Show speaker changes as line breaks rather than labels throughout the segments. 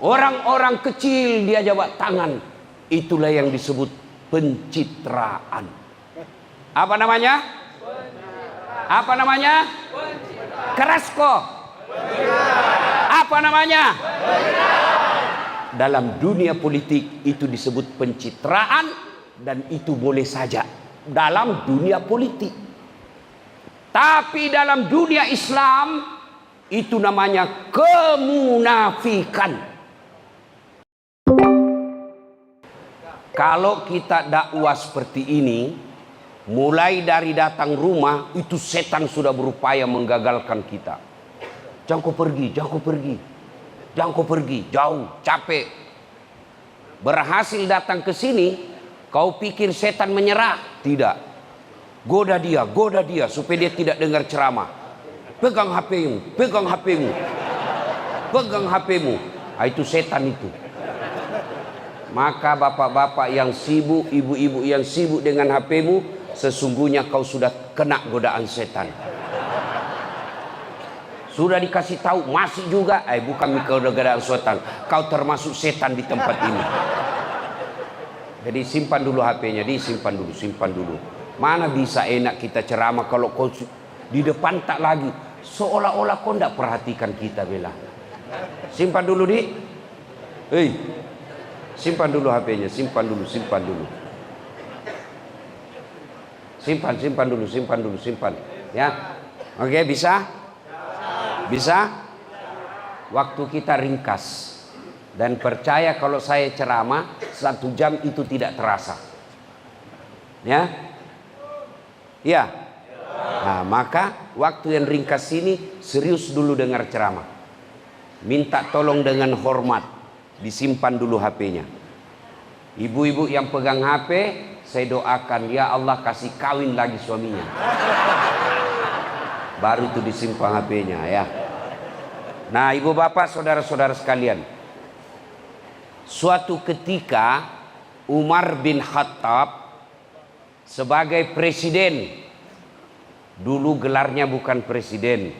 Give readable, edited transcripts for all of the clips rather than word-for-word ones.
Orang-orang kecil dia jabat tangan. Itulah yang disebut pencitraan. Apa namanya? Apa namanya? Kerasko. Apa namanya? Dalam dunia politik itu disebut pencitraan, dan itu boleh saja dalam dunia politik. Tapi dalam dunia Islam itu namanya kemunafikan. Kalau kita dakwah seperti ini, mulai dari datang rumah itu setan sudah berupaya menggagalkan kita. Jangan kau pergi, jangan kau pergi, jangan kau pergi, jauh, capek. Berhasil datang ke sini, kau pikir setan menyerah? Tidak. Goda dia supaya dia tidak dengar ceramah. Pegang HP-mu, pegang HP-mu, pegang HP-mu. Itu setan itu. Maka bapak-bapak yang sibuk, ibu-ibu yang sibuk dengan HP-mu, sesungguhnya kau sudah kena godaan setan. Sudah dikasih tahu, masih juga, bukan godaan setan. Kau termasuk setan di tempat ini. Jadi simpan dulu HP-nya, disimpan dulu, simpan dulu. Mana bisa enak kita ceramah kalau kau di depan tak lagi. Seolah-olah kau tidak perhatikan kita, Bella. Simpan dulu, Di. Simpan dulu HP-nya, simpan dulu, simpan dulu. Simpan dulu, simpan dulu, simpan. Ya. Oke, bisa? Bisa? Waktu kita ringkas. Dan percaya kalau saya ceramah 1 jam itu tidak terasa. Ya? Ya. Nah, maka waktu yang ringkas ini serius dulu dengar ceramah. Minta tolong dengan hormat. Disimpan dulu HP-nya. Ibu-ibu yang pegang HP, saya doakan, ya Allah kasih kawin lagi suaminya. Baru itu disimpan HP-nya ya. Nah, ibu bapak, saudara-saudara sekalian. Suatu ketika Umar bin Khattab sebagai presiden, dulu gelarnya bukan presiden,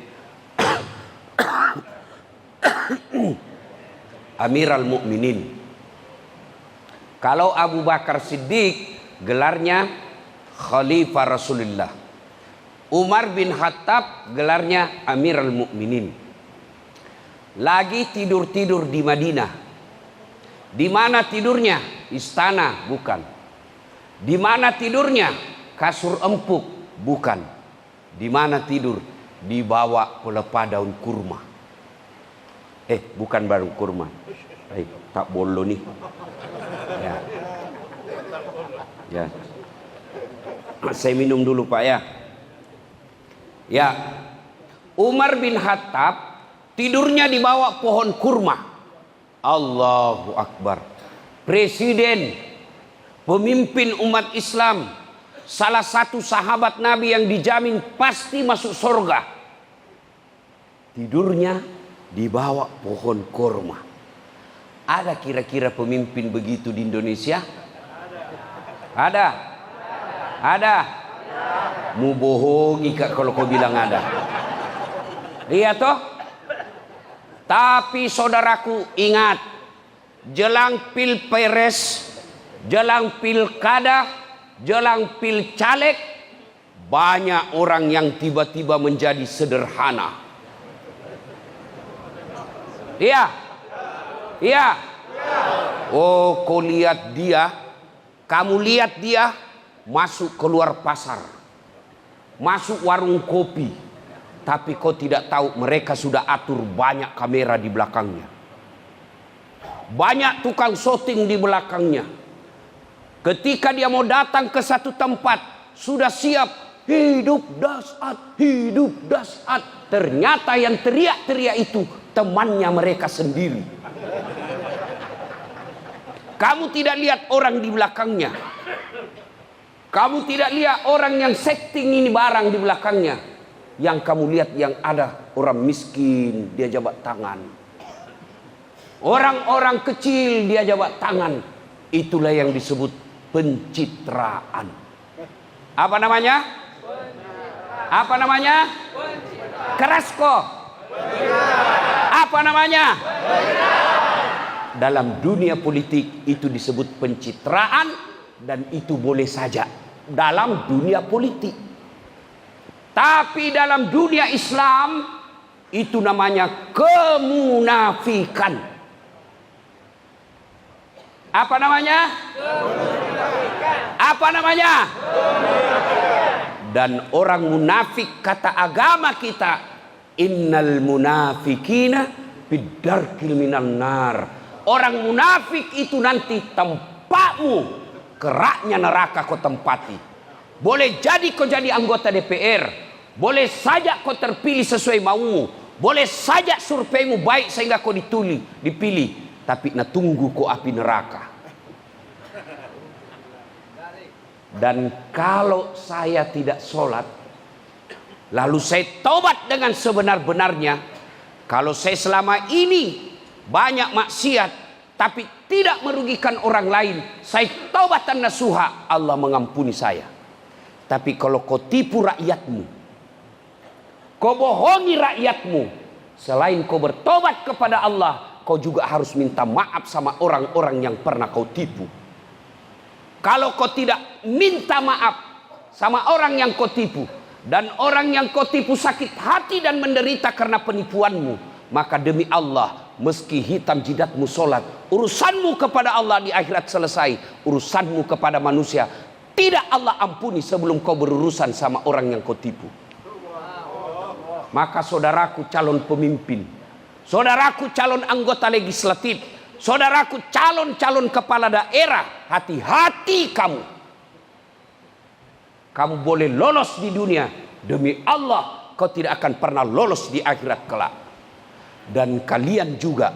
Amirul Mukminin. Kalau Abu Bakar Siddiq gelarnya Khalifah Rasulullah. Umar bin Khattab gelarnya Amirul Mukminin. Lagi tidur-tidur di Madinah. Di mana tidurnya? Istana, bukan. Di mana tidurnya? Kasur empuk, bukan. Di mana tidur? Dibawa pelepah daun kurma. Bukan baru kurma. Tak bolo nih. Ya. Ya. Saya minum dulu, Pak ya. Ya. Umar bin Khattab tidurnya di bawah pohon kurma. Allahu Akbar. Presiden, pemimpin umat Islam, salah satu sahabat Nabi yang dijamin pasti masuk surga. Tidurnya di bawah pohon kurma. Ada kira-kira pemimpin begitu di Indonesia? Ada? Ada? Mu bohongi kalau kau bilang ada. Lihat toh. Tapi saudaraku ingat, jelang pilpres, jelang pilkada, jelang pilcaleg, banyak orang yang tiba-tiba menjadi sederhana. Iya. Iya. Oh, kau lihat dia, kamu lihat dia masuk keluar pasar, masuk warung kopi, tapi kau tidak tahu mereka sudah atur banyak kamera di belakangnya, banyak tukang syuting di belakangnya. Ketika dia mau datang ke satu tempat, sudah siap, hidup dasat, hidup dasat. Ternyata yang teriak-teriak itu temannya mereka sendiri. Kamu tidak lihat orang di belakangnya. Kamu tidak lihat orang yang setting ini barang di belakangnya. Yang kamu lihat yang ada orang miskin, dia jabat tangan. Orang-orang kecil dia jabat tangan. Itulah yang disebut pencitraan. Apa namanya? Apa namanya? Kerasko. Apa namanya? dalam dunia politik itu disebut pencitraan, dan itu boleh saja dalam dunia politik. Tapi dalam dunia Islam itu namanya kemunafikan. Apa namanya? Apa namanya? Dan orang munafik, kata agama kita, innal munafikina bidarkil minan nar. Orang munafik itu nanti tempatmu, keraknya neraka kau tempati. Boleh jadi kau jadi anggota DPR, boleh saja kau terpilih sesuai maumu, boleh saja surveimu baik sehingga kau dipilih, tapi na tunggu kau api neraka. Dan kalau saya tidak sholat, lalu saya taubat dengan sebenar-benarnya, kalau saya selama ini banyak maksiat tapi tidak merugikan orang lain, saya taubatan nasuha, Allah mengampuni saya. Tapi kalau kau tipu rakyatmu, kau bohongi rakyatmu, selain kau bertobat kepada Allah, kau juga harus minta maaf sama orang-orang yang pernah kau tipu. Kalau kau tidak minta maaf sama orang yang kau tipu, dan orang yang kau tipu sakit hati dan menderita karena penipuanmu, maka demi Allah, meski hitam jidatmu sholat, urusanmu kepada Allah di akhirat selesai, urusanmu kepada manusia tidak Allah ampuni sebelum kau berurusan sama orang yang kau tipu. Maka saudaraku calon pemimpin, saudaraku calon anggota legislatif, saudaraku calon kepala daerah, hati-hati kamu. Kamu boleh lolos di dunia, demi Allah kau tidak akan pernah lolos di akhirat kelak. Dan kalian juga,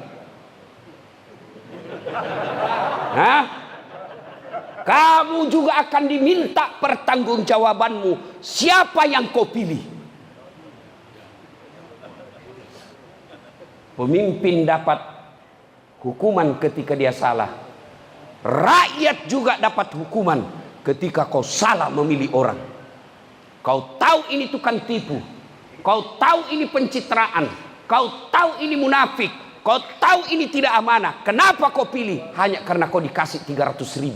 kamu juga akan diminta pertanggungjawabanmu siapa yang kau pilih. Pemimpin dapat hukuman ketika dia salah, rakyat juga dapat hukuman ketika kau salah memilih orang. Kau tahu ini tukang tipu, kau tahu ini pencitraan, kau tahu ini munafik, kau tahu ini tidak amanah. Kenapa kau pilih? Hanya karena kau dikasih 300.000.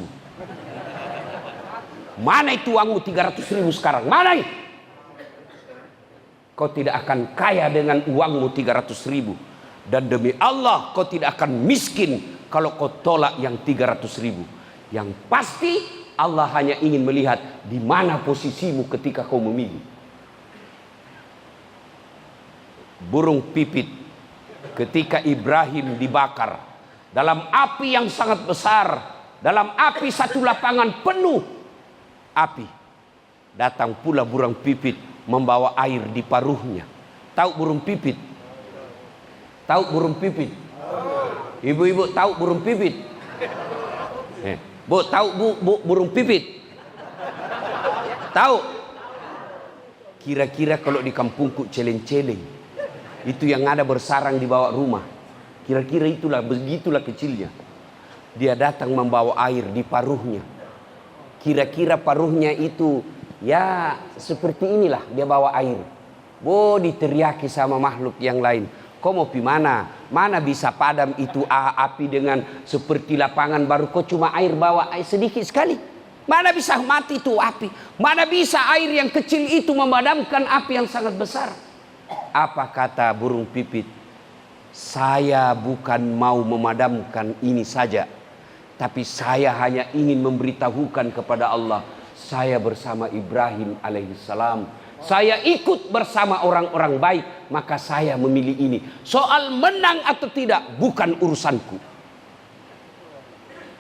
Mana itu uangmu 300.000 sekarang? Mana itu? Kau tidak akan kaya dengan uangmu 300.000. Dan demi Allah kau tidak akan miskin kalau kau tolak yang 300.000. Yang pasti Allah hanya ingin melihat di mana posisimu ketika kau memilih. Burung pipit ketika Ibrahim dibakar dalam api yang sangat besar, dalam api satu lapangan penuh api, datang pula burung pipit membawa air di paruhnya. Tahu burung pipit? Tahu burung pipit? Ibu-ibu tahu burung pipit? Bu, tahu bu burung pipit? Tahu? Kira-kira kalau di kampungku celeng-celeng, itu yang ada bersarang di bawah rumah. Kira-kira itulah, begitulah kecilnya. Dia datang membawa air di paruhnya. Kira-kira paruhnya itu ya seperti inilah, dia bawa air. Diteriaki sama makhluk yang lain. Kau mau pi mana? Mana bisa padam itu api dengan seperti lapangan baru kau cuma air bawa air sedikit sekali. Mana bisa mati itu api? Mana bisa air yang kecil itu memadamkan api yang sangat besar? Apa kata burung pipit? Saya bukan mau memadamkan ini saja, tapi saya hanya ingin memberitahukan kepada Allah, saya bersama Ibrahim alaihissalam. Saya ikut bersama orang-orang baik, maka saya memilih ini. Soal menang atau tidak bukan urusanku.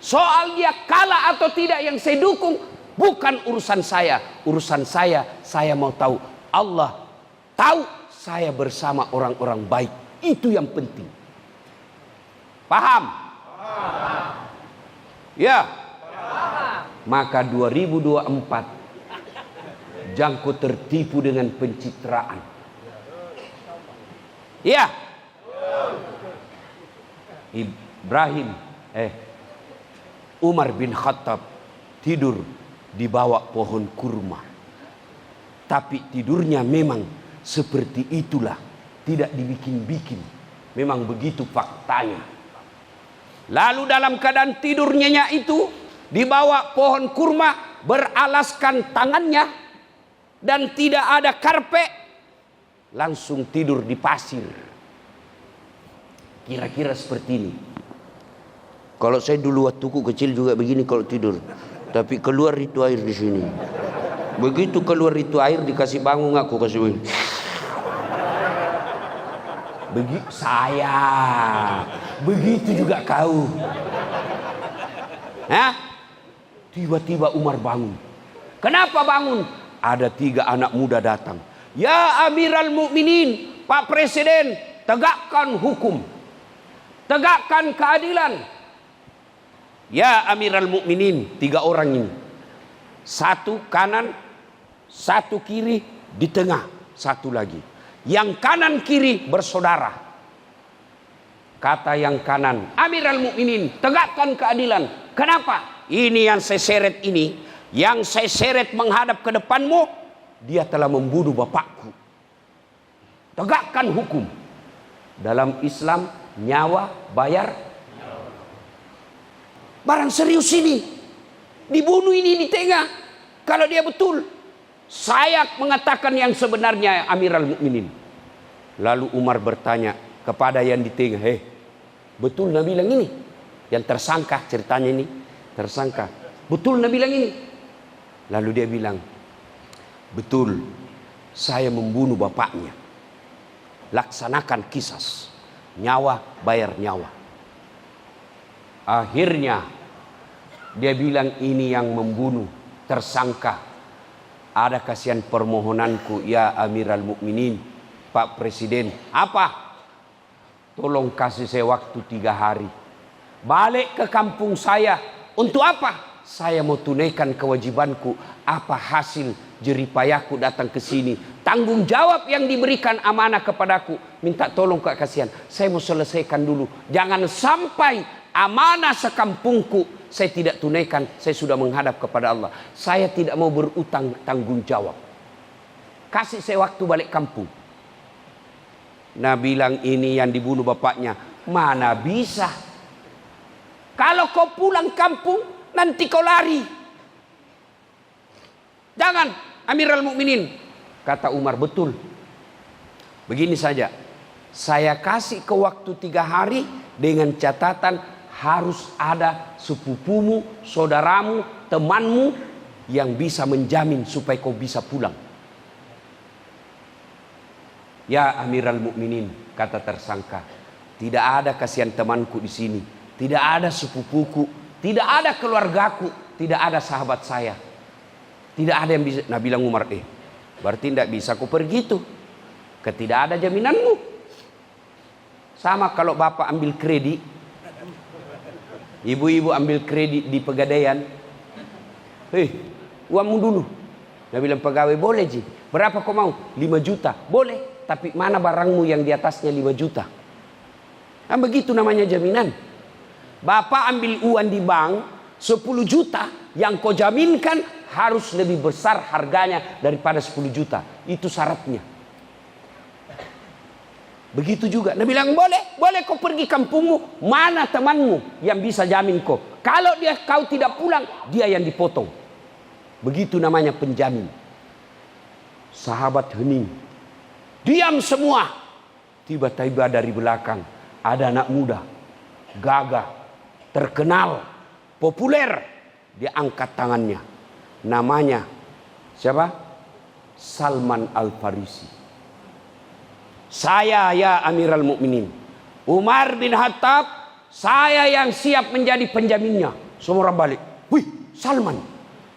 Soal dia kalah atau tidak yang saya dukung bukan urusan saya. Urusan saya mau tahu Allah tahu saya bersama orang-orang baik. Itu yang penting. Paham? Ya. Maka 2024 jangan kau tertipu dengan pencitraan. Ya. Umar bin Khattab tidur di bawah pohon kurma. Tapi tidurnya memang seperti itulah, tidak dibikin-bikin. Memang begitu faktanya. Lalu dalam keadaan tidur nyenyak itu, dibawa pohon kurma, beralaskan tangannya, dan tidak ada karpet, langsung tidur di pasir. Kira-kira seperti ini. Kalau saya dulu waktu kecil juga begini kalau tidur. Tapi keluar itu air di sini. Begitu keluar itu air dikasih bangun aku kasih begini. Begitu saya. Begitu juga kau. Hah? Tiba-tiba Umar bangun. Kenapa bangun? Ada 3 anak muda datang. Ya Amirul Mukminin, Pak Presiden, tegakkan hukum. Tegakkan keadilan. Ya Amirul Mukminin, 3 orang ini. 1 kanan, 1 kiri, di tengah 1 lagi. Yang kanan kiri bersaudara. Kata yang kanan, Amirul Mukminin, tegakkan keadilan. Kenapa? Ini yang saya seret ini, yang saya seret menghadap ke depanmu, dia telah membunuh bapakku. Tegakkan hukum. Dalam Islam, nyawa bayar. Barang serius ini. Dibunuh ini di tengah. Kalau dia betul, saya mengatakan yang sebenarnya Amirul Mukminin. Lalu Umar bertanya kepada yang di tengah, betul Nabi bilang ini? Yang tersangka ceritanya ini, tersangka. Betul Nabi bilang ini? Lalu dia bilang, betul, saya membunuh bapaknya. Laksanakan kisas. Nyawa bayar nyawa. Akhirnya dia bilang ini yang membunuh, tersangka. Ada kasihan permohonanku ya Amirul Mukminin, Pak Presiden. Apa? Tolong kasih saya waktu 3 hari. Balik ke kampung saya. Untuk apa? Saya mau tunaikan kewajibanku. Apa hasil jeripayaku datang ke sini? Tanggung jawab yang diberikan amanah kepadaku. Minta tolong Kak kasihan. Saya mau selesaikan dulu. Jangan sampai amanah sekampungku saya tidak tunaikan. Saya sudah menghadap kepada Allah. Saya tidak mau berutang tanggung jawab. Kasih saya waktu balik kampung. Nah bilang ini yang dibunuh bapaknya. Mana bisa? Kalau kau pulang kampung, nanti kau lari. Jangan, Amirul Mukminin. Kata Umar, betul. Begini saja. Saya kasih ke waktu 3 hari dengan catatan harus ada sepupumu, saudaramu, temanmu yang bisa menjamin supaya kau bisa pulang. Ya Amirul Mukminin, kata tersangka, tidak ada kasihan temanku di sini. Tidak ada sepupuku, tidak ada keluargaku, tidak ada sahabat saya. Tidak ada yang bisa. Nah bilang Umar, berarti tidak bisa aku pergi tuh. Tidak ada jaminanmu. Sama kalau bapak ambil kredit, ibu-ibu ambil kredit di Pegadaian. Uangmu dulu. Nah bilang pegawai, boleh Ji. Berapa kau mau? 5 juta. Boleh, tapi mana barangmu yang di atasnya 5 juta? Nah begitu namanya jaminan. Bapak ambil uang di bank 10 juta, yang kau jaminkan harus lebih besar harganya daripada 10 juta. Itu syaratnya. Begitu juga. Dia bilang boleh kau pergi kampungmu. Mana temanmu yang bisa jamin kau? Kalau kau tidak pulang, dia yang dipotong. Begitu namanya penjamin. Sahabat hening. Diam semua. Tiba-tiba dari belakang ada anak muda, gagah, terkenal, populer. Dia angkat tangannya. Namanya siapa? Salman Al-Farisi. Saya ya Amirul Mukminin, Umar bin Khattab, saya yang siap menjadi penjaminnya. Semua orang balik. Wih, Salman,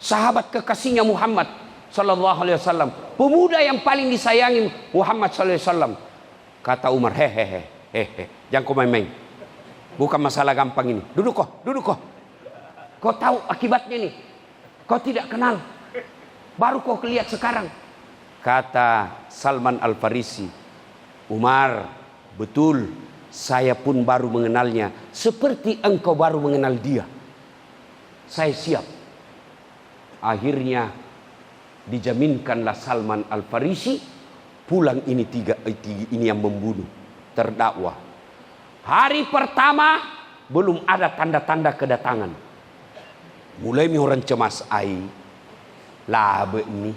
sahabat kekasihnya Muhammad sallallahu alaihi wasallam, pemuda yang paling disayangi Muhammad sallallahu alaihi wasallam. Kata Umar, jangan kau main-main. Bukan masalah gampang ini. Duduk kok. Kau tahu akibatnya nih. Kau tidak kenal. Baru kau lihat sekarang. Kata Salman Al-Farisi, Umar, betul. Saya pun baru mengenalnya. Seperti engkau baru mengenal dia. Saya siap. Akhirnya dijaminkanlah Salman Al-Farisi pulang. Ini yang membunuh, terdakwa. Hari pertama belum ada tanda-tanda kedatangan. Mulai mi orang cemas, ai labe ni.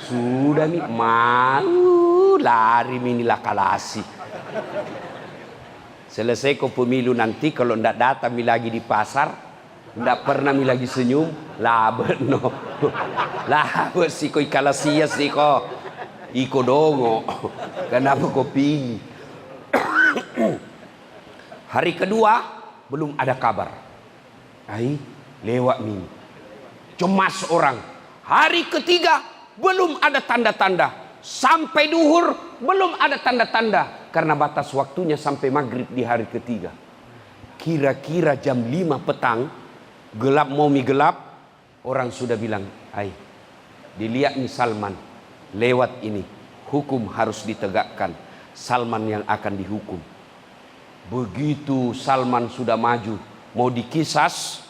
Sudah mi mau lari mini lakalasi. Selesai ko pemilu nanti kalau ndak datang mi lagi di pasar, ndak pernah mi lagi senyum, labe no. Labe si ko ikalasia si ko. Iko dongo. Kenapa kau pilih? Hari kedua belum ada kabar. Ai lewat mini. Cemas orang. Hari ketiga belum ada tanda-tanda. Sampai duhur belum ada tanda-tanda. Karena batas waktunya sampai maghrib di hari ketiga. Kira-kira jam 5 petang, gelap mau mi gelap, orang sudah bilang, ai dilihat nih Salman, lewat ini, hukum harus ditegakkan. Salman yang akan dihukum. Begitu Salman sudah maju, mau dikisas,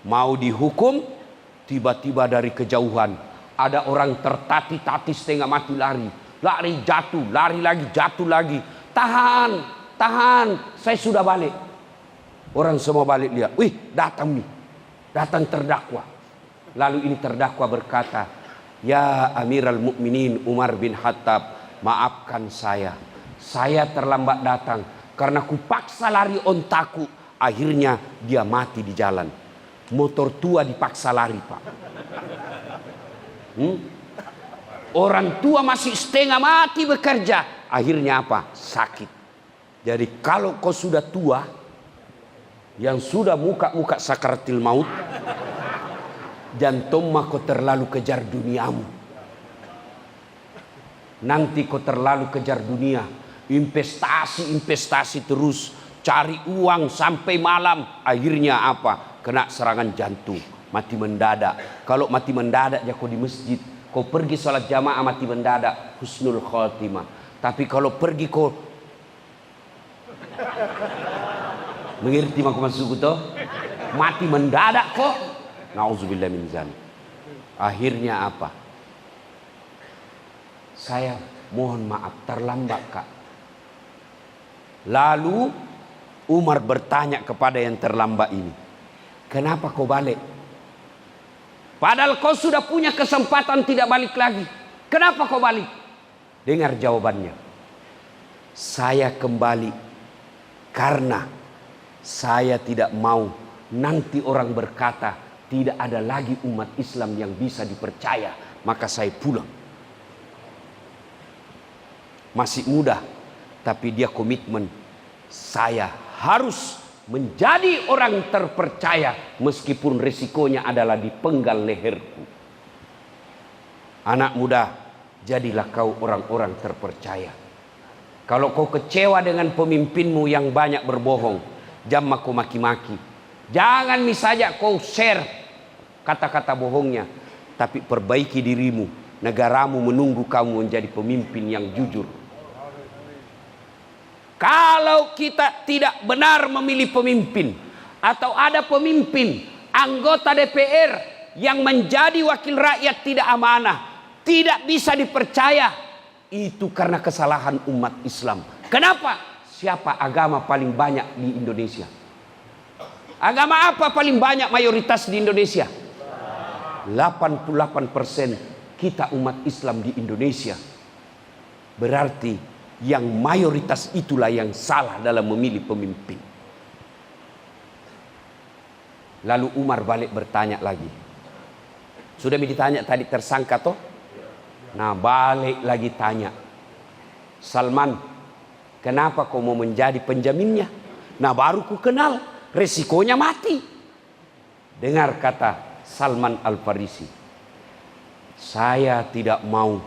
mau dihukum, tiba-tiba dari kejauhan ada orang tertati-tati setengah mati lari. Lari jatuh, lari lagi, jatuh lagi. Tahan, tahan, saya sudah balik. Orang semua balik lihat, wih datang nih, datang terdakwa. Lalu ini terdakwa berkata, ya Amirul Mukminin Umar bin Khattab, maafkan saya terlambat datang karena kupaksa lari ontaku, akhirnya dia mati di jalan. Motor tua dipaksa lari, Pak. Orang tua masih setengah mati bekerja, akhirnya apa? Sakit. Jadi kalau kau sudah tua, yang sudah muka-muka sakaratil maut, jantung kau terlalu kejar duniamu. Nanti kau terlalu kejar dunia, investasi terus, cari uang sampai malam, akhirnya apa? Kena serangan jantung, mati mendadak. Kalau mati mendadak ya kau di masjid, kau pergi sholat jamaah mati mendadak, husnul khotimah. Tapi kalau pergi kau mengerti maksudku toh? Mati mendadak kok. Nauzubillah min dzalik. Akhirnya apa? Saya mohon maaf terlambat, Kak. Lalu Umar bertanya kepada yang terlambat ini, kenapa kau balik? Padahal kau sudah punya kesempatan tidak balik lagi. Kenapa kau balik? Dengar jawabannya. Saya kembali karena saya tidak mau nanti orang berkata tidak ada lagi umat Islam yang bisa dipercaya. Maka saya pulang. Masih muda, tapi dia komitmen. Saya harus menjadi orang terpercaya meskipun risikonya adalah dipenggal leherku. Anak muda, jadilah kau orang-orang terpercaya. Kalau kau kecewa dengan pemimpinmu yang banyak berbohong, jangan kau maki-maki. Jangan misalnya kau share kata-kata bohongnya, tapi perbaiki dirimu. Negaramu menunggu kamu menjadi pemimpin yang jujur. Kalau kita tidak benar memilih pemimpin, atau ada pemimpin anggota DPR yang menjadi wakil rakyat tidak amanah, tidak bisa dipercaya, itu karena kesalahan umat Islam. Kenapa? Siapa agama paling banyak di Indonesia? Agama apa paling banyak mayoritas di Indonesia? 88% kita umat Islam di Indonesia. Berarti yang mayoritas itulah yang salah dalam memilih pemimpin. Lalu Umar balik bertanya lagi. Sudah ditanya tadi tersangka toh? Nah balik lagi tanya. Salman, kenapa kau mau menjadi penjaminnya? Nah baru ku kenal, resikonya mati. Dengar kata Salman Al-Farisi. Saya tidak mau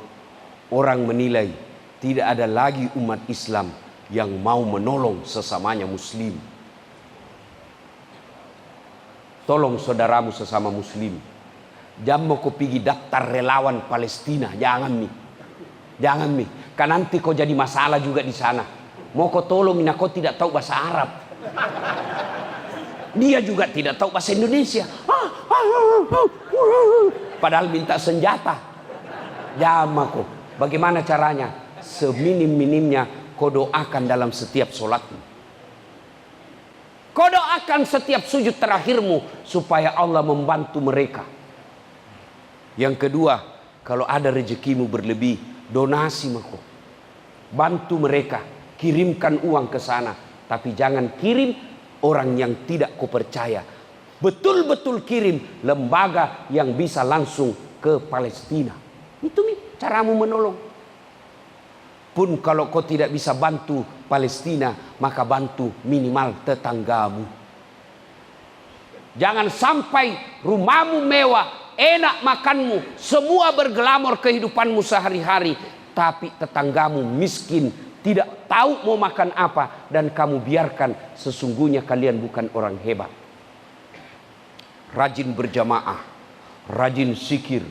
orang menilai tidak ada lagi umat Islam yang mau menolong sesamanya muslim. Tolong saudaramu sesama muslim. Jangan mau kau pergi daftar relawan Palestina, jangan nih. Jangan nih, kan nanti kau jadi masalah juga di sana. Mau kau tolongin kau tidak tahu bahasa Arab. Dia juga tidak tahu bahasa Indonesia. Padahal minta senjata. Jangan kau. Bagaimana caranya? Seminim-minimnya kau doakan dalam setiap sholatmu. Kau doakan setiap sujud terakhirmu supaya Allah membantu mereka. Yang kedua, kalau ada rezekimu berlebih, donasi mako. Bantu mereka, kirimkan uang ke sana. Tapi jangan kirim orang yang tidak kau percaya. Betul-betul kirim lembaga yang bisa langsung ke Palestina. Itu caramu menolong. Pun kalau kau tidak bisa bantu Palestina, maka bantu minimal tetanggamu. Jangan sampai rumahmu mewah, enak makanmu, semua berglamor kehidupanmu sehari-hari, tapi tetanggamu miskin, tidak tahu mau makan apa, dan kamu biarkan. Sesungguhnya kalian bukan orang hebat. Rajin berjamaah, rajin zikir,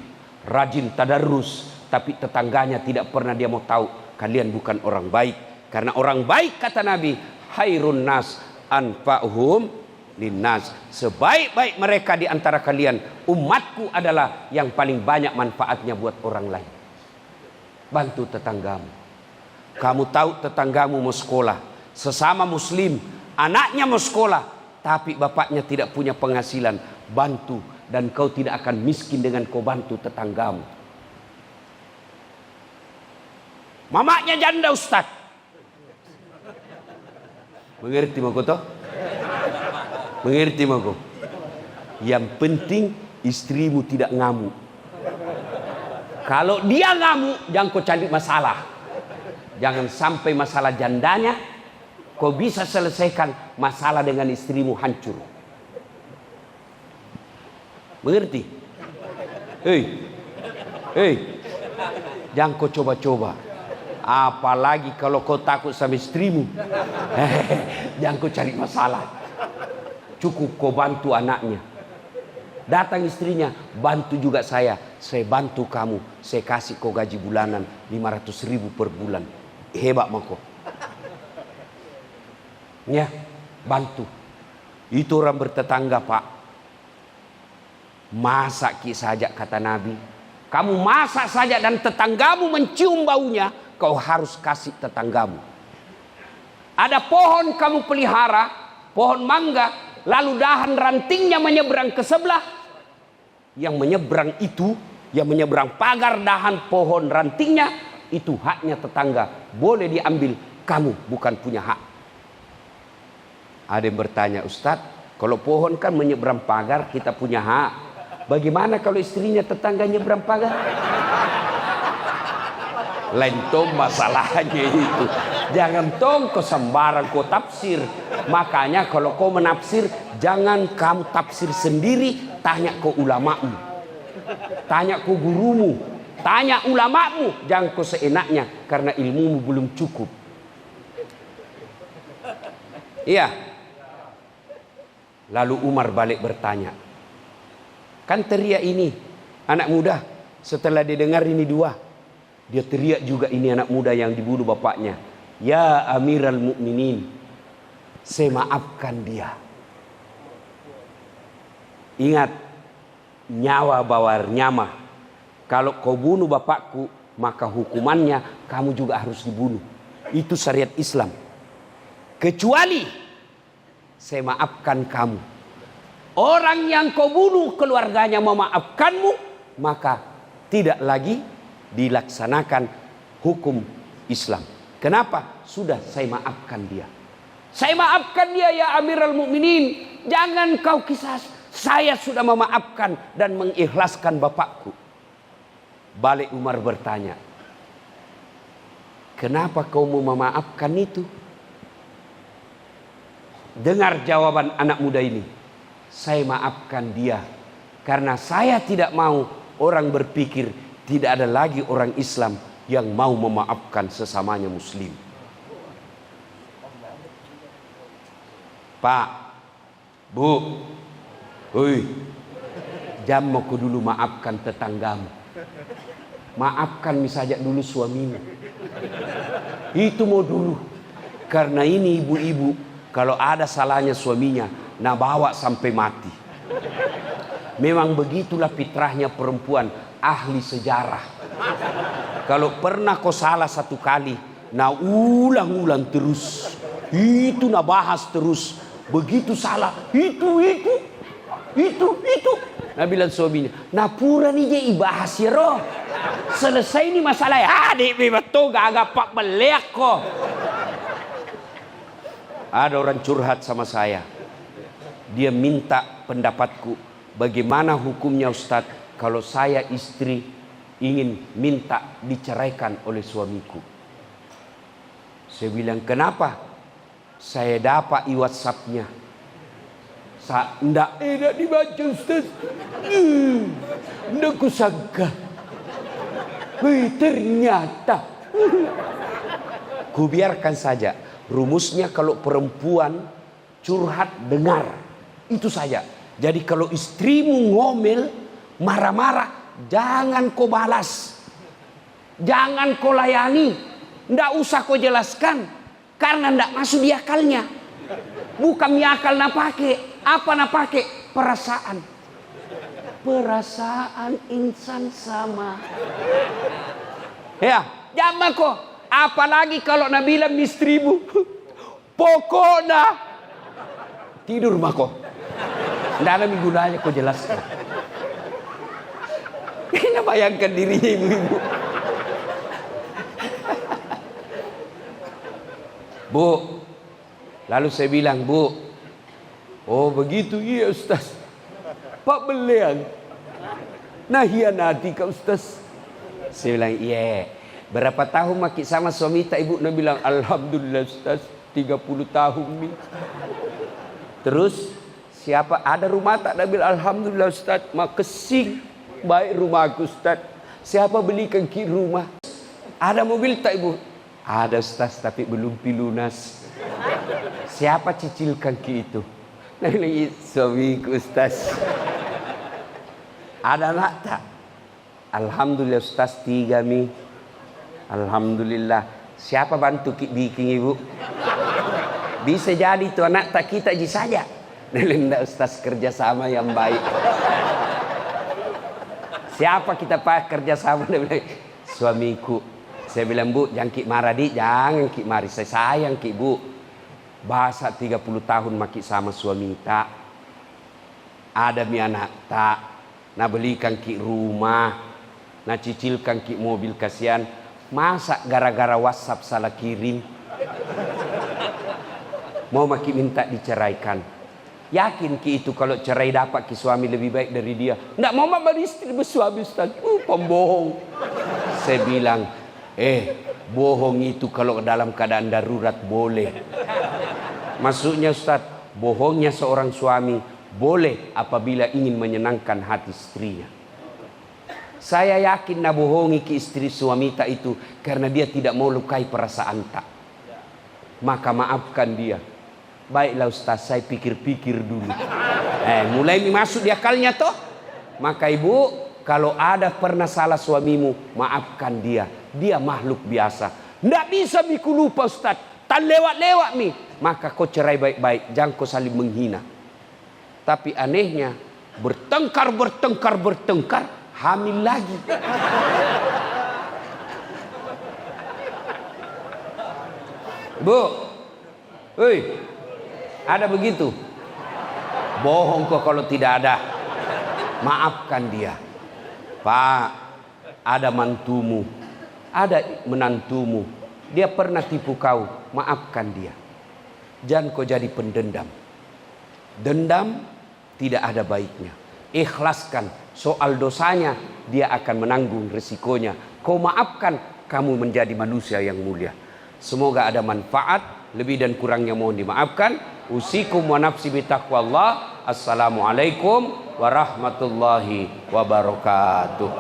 rajin tadarrus, tapi tetangganya tidak pernah dia mau tahu kalian bukan orang baik. Karena orang baik, kata Nabi, khairun nas anfa'uhum linnas. Sebaik-baik mereka di antara kalian, umatku adalah yang paling banyak manfaatnya buat orang lain. Bantu tetanggamu. Kamu tahu tetanggamu mau sekolah, sesama muslim, anaknya mau sekolah, tapi bapaknya tidak punya penghasilan. Bantu, dan kau tidak akan miskin dengan kau bantu tetanggamu. Mamanya janda, Ustaz. Mengerti mako toh? Mengerti mako? Yang penting istrimu tidak ngamuk. Kalau dia ngamuk, jangan kau cari masalah. Jangan sampai masalah jandanya kau bisa selesaikan masalah dengan istrimu hancur. Mengerti? Hei, jangan kau coba-coba. Apalagi kalau kau takut sama istrimu, jangan kau cari masalah. Cukup kau bantu anaknya. Datang istrinya, bantu juga saya bantu kamu, saya kasih kau gaji bulanan 500.000 per bulan. Hebat mako. Ya, bantu. Itu orang bertetangga, Pak. Masak saja, kata Nabi. Kamu masak saja dan tetanggamu mencium baunya, kau harus kasih tetanggamu. Ada pohon kamu pelihara, pohon mangga, lalu dahan rantingnya menyeberang ke sebelah. Yang menyeberang itu, yang menyeberang pagar dahan pohon rantingnya, itu haknya tetangga. Boleh diambil, kamu bukan punya hak. Ada yang bertanya, Ustadz, kalau pohon kan menyeberang pagar, kita punya hak. Bagaimana kalau istrinya tetangga nyeberang pagar? Lentong masalahnya itu. Jangan tong kau sembarang kau tafsir. Makanya kalau kau menafsir, jangan kamu tafsir sendiri. Tanya kau ulamamu, tanya kau gurumu, tanya ulamamu. Jangan kau seenaknya karena ilmumu belum cukup. Iya. Lalu Umar balik bertanya, kan teriak ini anak muda. Setelah didengar ini dua, dia teriak juga ini anak muda yang dibunuh bapaknya. Ya Amiral Mukminin, saya maafkan dia. Ingat, nyawa bawar nyama. Kalau kau bunuh bapakku, maka hukumannya kamu juga harus dibunuh. Itu syariat Islam. Kecuali saya maafkan kamu. Orang yang kau bunuh keluarganya memaafkanmu, maka tidak lagi dilaksanakan hukum Islam. Kenapa? Sudah saya maafkan dia. Saya maafkan dia ya Amirul Mukminin. Jangan kau kisah. Saya sudah memaafkan dan mengikhlaskan bapakku. Balik Umar bertanya, kenapa kau mau memaafkan itu? Dengar jawaban anak muda ini. Saya maafkan dia karena saya tidak mau orang berpikir tidak ada lagi orang Islam yang mau memaafkan sesamanya muslim. Pak, Bu, hoi, jam aku dulu maafkan tetanggamu. Maafkan misalnya dulu suamimu. Itu mau dulu. Karena ini ibu-ibu, kalau ada salahnya suaminya, nah bawa sampai mati. Memang begitulah fitrahnya perempuan, ahli sejarah. Kalau pernah kau salah satu kali, nah ulang-ulang terus. Itu nah bahas terus. Begitu salah, itu. Nah bilang suaminya, napura nih je ibahas ya roh. Selesai ini masalah ya. Adik betul gak pak beleak kok. Ada orang curhat sama saya. Dia minta pendapatku. Bagaimana hukumnya Ustadz kalau saya istri ingin minta diceraikan oleh suamiku. Saya bilang kenapa? Saya dapat WhatsApp-nya. Ndak dibaca Ustaz. Ndak kusangka. Ternyata. Kubiarkan saja. Rumusnya kalau perempuan curhat dengar. Itu saja. Jadi kalau istrimu ngomel, marah-marah, jangan kau balas. Jangan kau layani. Ndak usah kau jelaskan. Karena ndak masuk di akalnya. Bukan mi akal na pakai. Apa nak pakai? Perasaan. Perasaan insan sama. Ya, jangan kok. Apalagi kalau nak bilang istrimu, pokoknya tidur mako. Tidak ada gunanya kau jelaskan. Kena bayangkan dirinya ibu-ibu. Bu, lalu saya bilang, Bu, oh begitu, iya Ustaz. Pak beleang. Nah hianati kau Ustaz. Saya bilang, iya. Berapa tahun maki sama suami tak ibu? Nah bilang, alhamdulillah Ustaz, 30 tahun nih. Terus, siapa ada rumah tak? Nah bilang, alhamdulillah Ustaz, mak kesing. Baik rumahku Ustaz. Siapa belikan ki rumah? Ada mobil tak ibu? Ada Ustaz, tapi belum pilunas. Siapa cicilkan ki itu? Nah lagi suamiku Ustaz. Ada anak tak? Alhamdulillah Ustaz 3 mi. Alhamdulillah. Siapa bantu bikin ibu? Bisa jadi tu anak tak kita je saja. Nah Ustaz kerjasama yang baik. Siapa kita pak kerjasama? Dia bilang suamiku. Saya bilang Bu jangan ki marah di, jangan ki mari. Saya sayang ki Bu. Bahasa 30 tahun maki sama suami tak. Ada mi anak tak. Nah belikan ki rumah. Nah cicilkan ki mobil kasihan. Masa gara-gara WhatsApp salah kirim. Mau maki minta diceraikan. Yakin ki itu kalau cerai dapat ki suami lebih baik dari dia. Nggak mau mama istri bersuami Ustaz. Pembohong. Saya bilang, bohong itu kalau dalam keadaan darurat boleh. Maksudnya Ustaz, bohongnya seorang suami boleh apabila ingin menyenangkan hati istrinya. Saya yakin nak bohongi ke istri suami tak itu karena dia tidak mau lukai perasaan tak. Maka maafkan dia. Baiklah Ustaz, saya pikir-pikir dulu. Mulai masuk di akalnya toh. Maka ibu, kalau ada pernah salah suamimu, maafkan dia. Dia makhluk biasa. Nggak bisa biku lupa Ustaz. Tak lewat-lewat mi. Maka kau cerai baik-baik. Jangan kau saling menghina. Tapi anehnya, bertengkar, hamil lagi. Bu, ada begitu? Bohong kok kalau tidak ada. Maafkan dia. Pak, ada mantumu, ada menantumu. Dia pernah tipu kau, maafkan dia. Jangan kau jadi pendendam. Dendam tidak ada baiknya. Ikhlaskan, soal dosanya dia akan menanggung resikonya. Kau maafkan, kamu menjadi manusia yang mulia. Semoga ada manfaat. Lebih dan kurangnya mohon dimaafkan. Usikum wa nafsi bitaqwallah. Assalamualaikum warahmatullahi wabarakatuh.